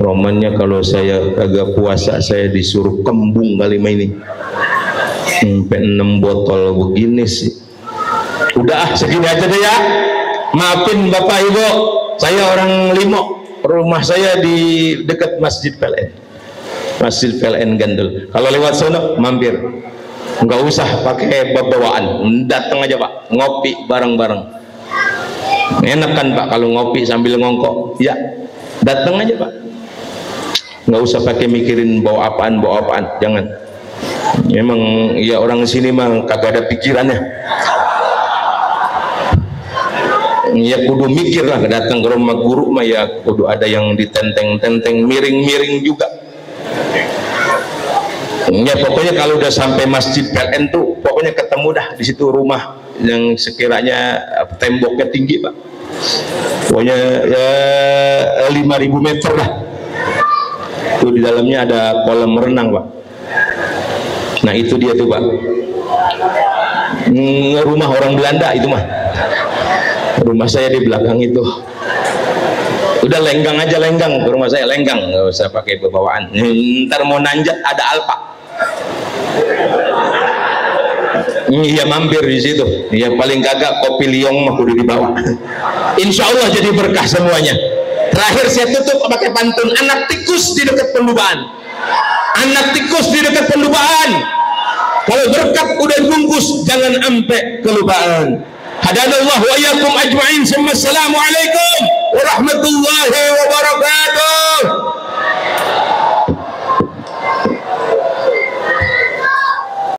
Romannya kalau saya kagak puasa saya disuruh kembung kali ini. Sampai 6 botol begini sih. Udah segini aja deh ya. Maafin Bapak Ibu, saya orang Limo, rumah saya di dekat Masjid PLN, Masjid PLN Gandul. Kalau lewat sono mampir, nggak usah pakai bawaan, datang aja Pak, ngopi bareng-bareng. Enak kan Pak kalau ngopi sambil ngongkok? Ya, datang aja Pak, nggak usah pakai mikirin bawa apaan, jangan. Memang ya orang sini mah kagak ada pikirannya. Ya kudu mikir lah, datang ke rumah guru mah ya kudu ada yang ditenteng-tenteng, miring-miring juga. Ya pokoknya kalau udah sampai masjid PLN tuh pokoknya ketemu dah di situ rumah yang sekiranya temboknya tinggi Pak. Pokoknya ya 5.000 meter lah. Itu di dalamnya ada kolam renang Pak. Nah itu dia tuh Pak. Rumah orang Belanda itu mah. Rumah saya di belakang itu. Udah lenggang aja, lenggang ke rumah saya, lenggang, nggak usah pakai bawaan. Ntar mau nanjak ada Alfa. Iya mampir di situ. Iya paling kagak kopi liong mah udah dibawa. Insya Allah jadi berkah semuanya. Terakhir saya tutup pakai pantun, anak tikus di dekat pendubaan. Anak tikus di dekat pendubaan. Kalau berkat udah dibungkus, jangan ampe kelupaan. Hadanallahu wa iyyakum ajma'in. Assalamualaikum warahmatullahi wabarakatuh.